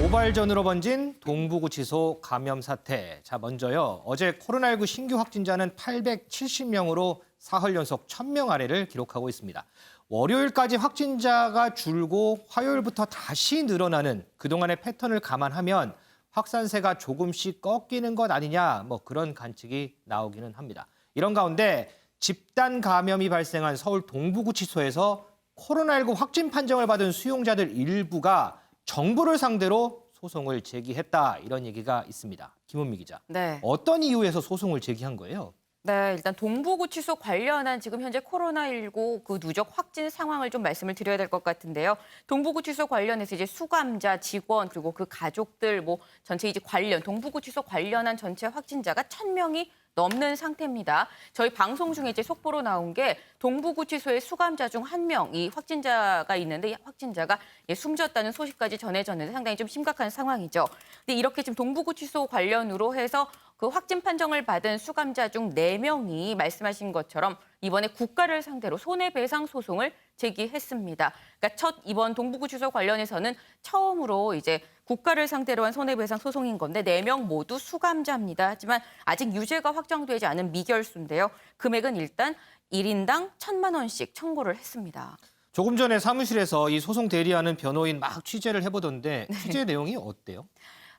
도발전으로 번진 동부구치소 감염 사태. 자, 먼저요. 어제 코로나19 신규 확진자는 870명으로 사흘 연속 1000명 아래를 기록하고 있습니다. 월요일까지 확진자가 줄고 화요일부터 다시 늘어나는 그동안의 패턴을 감안하면 확산세가 조금씩 꺾이는 것 아니냐, 그런 관측이 나오기는 합니다. 이런 가운데 집단 감염이 발생한 서울 동부구치소에서 코로나19 확진 판정을 받은 수용자들 일부가 정부를 상대로 소송을 제기했다, 이런 얘기가 있습니다. 김은미 기자. 네. 어떤 이유에서 소송을 제기한 거예요? 네, 일단 동부구치소 관련한 지금 현재 코로나19 그 누적 확진 상황을 좀 말씀을 드려야 될 것 같은데요. 동부구치소 관련해서 이제 수감자, 직원, 그리고 그 가족들 전체 이제 동부구치소 관련한 전체 확진자가 1000명이 넘는 상태입니다. 저희 방송 중에 이제 속보로 나온 게 동부구치소의 수감자 중 한 명이 확진자가 있는데, 이 확진자가 숨졌다는 소식까지 전해졌는데 상당히 좀 심각한 상황이죠. 근데 이렇게 지금 동부구치소 관련으로 해서 그 확진 판정을 받은 수감자 중 4명이 말씀하신 것처럼 이번에 국가를 상대로 손해배상 소송을 제기했습니다. 그러니까 이번 동부구치소 관련해서는 처음으로 이제 국가를 상대로 한 손해배상 소송인 건데 4명 모두 수감자입니다. 하지만 아직 유죄가 확정되지 않은 미결수인데요. 금액은 일단 1인당 1000만 원씩 청구를 했습니다. 조금 전에 사무실에서 이 소송 대리하는 변호인 막 취재를 해보던데 취재 내용이 어때요?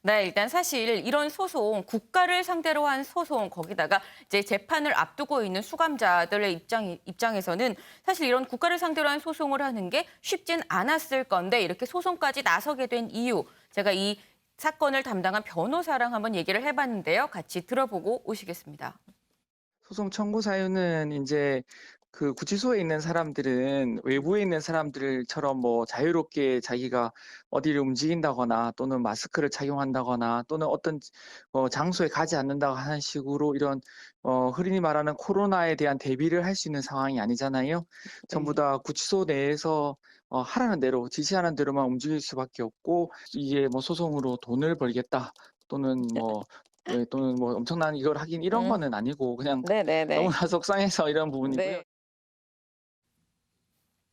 네, 일단 사실 이런 소송, 국가를 상대로 한 소송, 거기다가 이제 재판을 앞두고 있는 수감자들의 입장에서는 사실 이런 국가를 상대로 한 소송을 하는 게 쉽진 않았을 건데, 이렇게 소송까지 나서게 된 이유, 제가 이 사건을 담당한 변호사랑 한번 얘기를 해봤는데요. 같이 들어보고 오시겠습니다. 소송 청구 사유는 이제 그 구치소에 있는 사람들은 외부에 있는 사람들처럼 자유롭게 자기가 어디를 움직인다거나 또는 마스크를 착용한다거나 또는 어떤 장소에 가지 않는다고 하는 식으로 이런 흔히 말하는 코로나에 대한 대비를 할 수 있는 상황이 아니잖아요. 전부 다 구치소 내에서 하라는 대로 지시하는 대로만 움직일 수밖에 없고, 이게 소송으로 돈을 벌겠다 또는 또는 엄청난 이걸 하긴 이런 거는 아니고 그냥 네네네. 너무나 속상해서 이런 부분이고요. 네.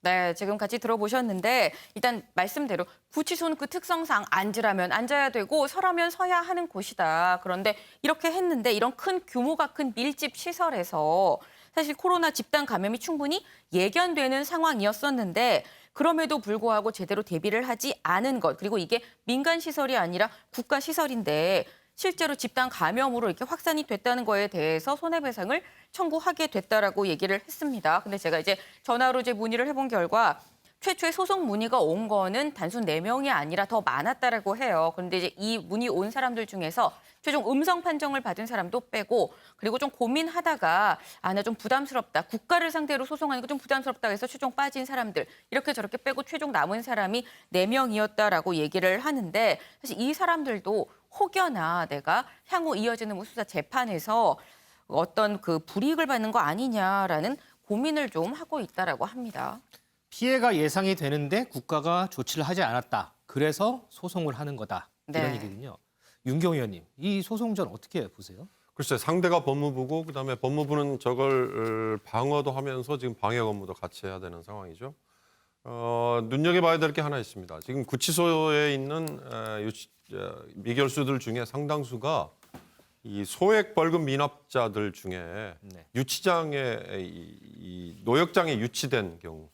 네, 지금 같이 들어보셨는데 일단 말씀대로 구치소는 그 특성상 앉으라면 앉아야 되고 서라면 서야 하는 곳이다. 그런데 이렇게 했는데 이런 큰 규모가 큰 밀집 시설에서 사실 코로나 집단 감염이 충분히 예견되는 상황이었었는데, 그럼에도 불구하고 제대로 대비를 하지 않은 것, 그리고 이게 민간 시설이 아니라 국가 시설인데 실제로 집단 감염으로 이렇게 확산이 됐다는 거에 대해서 손해배상을 청구하게 됐다라고 얘기를 했습니다. 근데 제가 이제 전화로 문의를 해본 결과 최초의 소송 문의가 온 거는 단순 4명이 아니라 더 많았다라고 해요. 그런데 이제 이 문의 온 사람들 중에서 최종 음성 판정을 받은 사람도 빼고, 그리고 좀 고민하다가 나 좀 부담스럽다, 국가를 상대로 소송하는 거 좀 부담스럽다 해서 최종 빠진 사람들, 이렇게 저렇게 빼고 최종 남은 사람이 4명이었다라고 얘기를 하는데, 사실 이 사람들도 혹여나 내가 향후 이어지는 수사 재판에서 어떤 그 불이익을 받는 거 아니냐라는 고민을 좀 하고 있다라고 합니다. 피해가 예상이 되는데 국가가 조치를 하지 않았다. 그래서 소송을 하는 거다. 이런 네. 얘기군요. 윤경희 의원님, 이 소송전 어떻게 보세요? 글쎄, 상대가 법무부고 그다음에 법무부는 저걸 방어도 하면서 지금 방역 업무도 같이 해야 되는 상황이죠. 눈여겨봐야 될 게 하나 있습니다. 지금 구치소에 있는 미결수들 중에 상당수가 이 소액 벌금 미납자들 중에 네. 유치장에 이 노역장에 유치된 경우,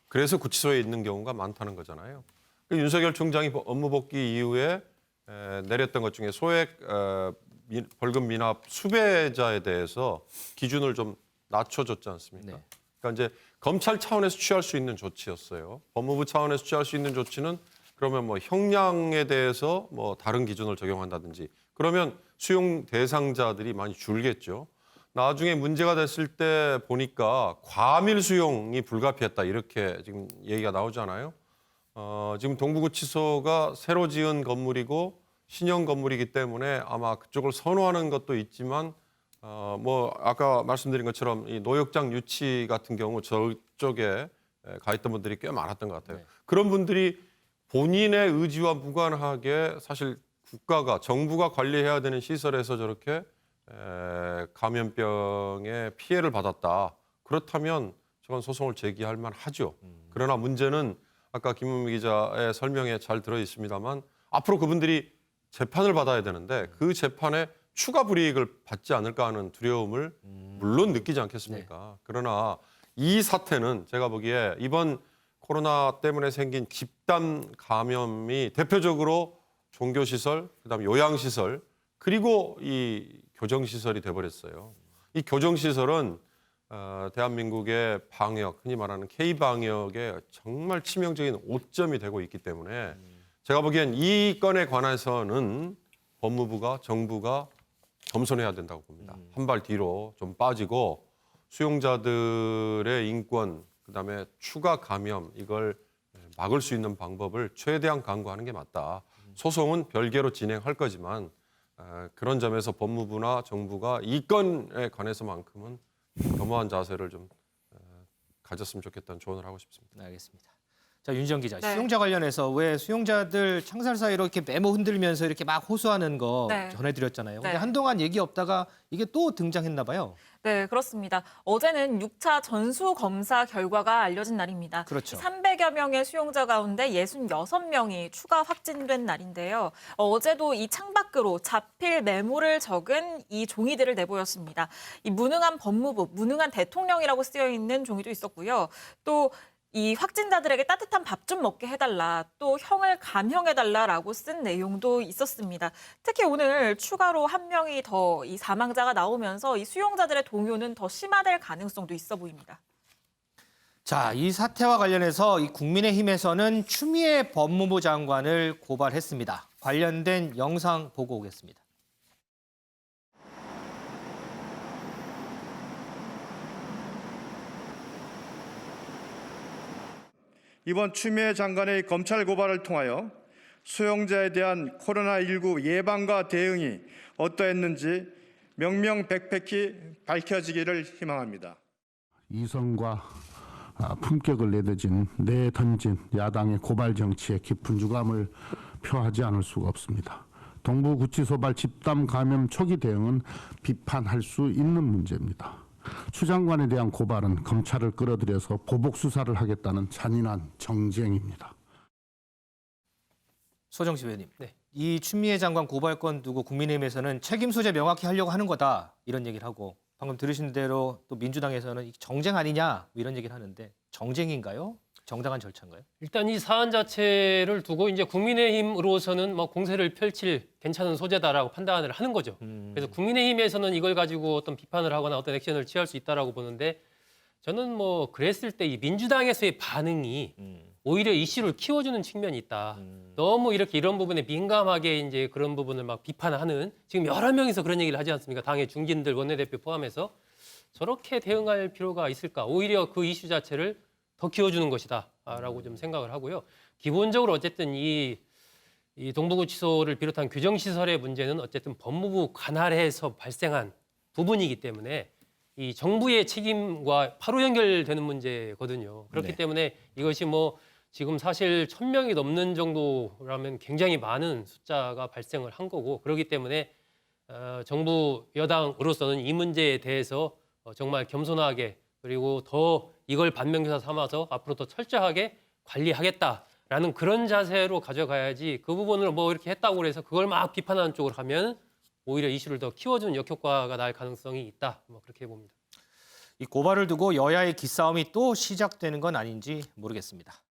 그래서 구치소에 있는 경우가 많다는 거잖아요. 그 윤석열 총장이 업무 복귀 이후에 내렸던 것 중에 소액 벌금 미납 수배자에 대해서 기준을 좀 낮춰줬지 않습니까? 네. 그러니까 이제 검찰 차원에서 취할 수 있는 조치였어요. 법무부 차원에서 취할 수 있는 조치는 그러면 형량에 대해서 다른 기준을 적용한다든지, 그러면 수용 대상자들이 많이 줄겠죠. 나중에 문제가 됐을 때 보니까 과밀 수용이 불가피했다, 이렇게 지금 얘기가 나오잖아요. 지금 동부구치소가 새로 지은 건물이고 신형 건물이기 때문에 아마 그쪽을 선호하는 것도 있지만 아까 말씀드린 것처럼 이 노역장 유치 같은 경우 저쪽에 가 있던 분들이 꽤 많았던 것 같아요. 네. 그런 분들이 본인의 의지와 무관하게 사실 정부가 관리해야 되는 시설에서 저렇게 감염병에 피해를 받았다. 그렇다면 저건 소송을 제기할 만하죠. 그러나 문제는 아까 김은미 기자의 설명에 잘 들어 있습니다만 앞으로 그분들이 재판을 받아야 되는데 그 재판에 추가 불이익을 받지 않을까 하는 두려움을 물론 느끼지 않겠습니까? 그러나 이 사태는 제가 보기에 이번 코로나 때문에 생긴 집단 감염이 대표적으로 종교시설, 그다음에 요양시설, 그리고 이 교정시설이 돼버렸어요. 이 교정시설은 대한민국의 방역, 흔히 말하는 K방역의 정말 치명적인 오점이 되고 있기 때문에 제가 보기엔 이 건에 관해서는 법무부가, 정부가 겸손해야 된다고 봅니다. 한 발 뒤로 좀 빠지고 수용자들의 인권, 그다음에 추가 감염 이걸 막을 수 있는 방법을 최대한 강구하는 게 맞다. 소송은 별개로 진행할 거지만 그런 점에서 법무부나 정부가 이 건에 관해서만큼은 겸허한 자세를 좀 가졌으면 좋겠다는 조언을 하고 싶습니다. 네, 알겠습니다. 자, 윤지영 기자, 네. 수용자 관련해서 왜 수용자들 창살 사이로 이렇게 메모 흔들면서 이렇게 막 호소하는 거 네. 전해드렸잖아요. 근데 네. 한동안 얘기 없다가 이게 또 등장했나 봐요. 네, 그렇습니다. 어제는 6차 전수검사 결과가 알려진 날입니다. 그렇죠. 300여 명의 수용자 가운데 66명이 추가 확진된 날인데요. 어제도 이 창밖으로 자필 메모를 적은 이 종이들을 내보였습니다. 이 무능한 법무부, 무능한 대통령이라고 쓰여 있는 종이도 있었고요. 또 이 확진자들에게 따뜻한 밥 좀 먹게 해달라, 또 형을 감형해달라라고 쓴 내용도 있었습니다. 특히 오늘 추가로 한 명이 더 이 사망자가 나오면서 이 수용자들의 동요는 더 심화될 가능성도 있어 보입니다. 자, 이 사태와 관련해서 이 국민의힘에서는 추미애 법무부 장관을 고발했습니다. 관련된 영상 보고 오겠습니다. 이번 추미애 장관의 검찰 고발을 통하여 수용자에 대한 코로나19 예방과 대응이 어떠했는지 명명백백히 밝혀지기를 희망합니다. 이성과 품격을 내던진 야당의 고발 정치에 깊은 유감을 표하지 않을 수가 없습니다. 동부구치소발 집단 감염 초기 대응은 비판할 수 있는 문제입니다. 추 장관에 대한 고발은 검찰을 끌어들여서 보복 수사를 하겠다는 잔인한 정쟁입니다. 소정식 의원님, 이 추미애 장관 고발건 두고 국민의힘에서는 책임 소재 명확히 하려고 하는 거다 이런 얘기를 하고 방금 들으신 대로 또 민주당에서는 정쟁 아니냐 이런 얘기를 하는데 정쟁인가요? 정당한 절차인가요? 일단 이 사안 자체를 두고 이제 국민의힘으로서는 뭐 공세를 펼칠 괜찮은 소재다라고 판단을 하는 거죠. 그래서 국민의힘에서는 이걸 가지고 어떤 비판을 하거나 어떤 액션을 취할 수 있다라고 보는데 저는 뭐 그랬을 때 이 민주당에서의 반응이 오히려 이슈를 키워주는 측면이 있다. 너무 이렇게 이런 부분에 민감하게 이제 그런 부분을 막 비판하는 지금 여러 명이서 그런 얘기를 하지 않습니까? 당의 중진들 원내대표 포함해서 저렇게 대응할 필요가 있을까? 오히려 그 이슈 자체를 더 키워주는 것이다라고 좀 생각을 하고요. 기본적으로 어쨌든 이 동부구치소를 비롯한 규정시설의 문제는 어쨌든 법무부 관할에서 발생한 부분이기 때문에 이 정부의 책임과 바로 연결되는 문제거든요. 그렇기 네. 때문에 이것이 뭐 지금 사실 1,000명이 넘는 정도라면 굉장히 많은 숫자가 발생을 한 거고 그렇기 때문에 정부 여당으로서는 이 문제에 대해서 정말 겸손하게 그리고 더 이걸 반면교사 삼아서 앞으로 더 철저하게 관리하겠다라는 그런 자세로 가져가야지 그 부분을 뭐 이렇게 했다고 해서 그걸 막 비판하는 쪽으로 하면 오히려 이슈를 더 키워주는 역효과가 날 가능성이 있다. 뭐 그렇게 봅니다. 이 고발을 두고 여야의 기싸움이 또 시작되는 건 아닌지 모르겠습니다.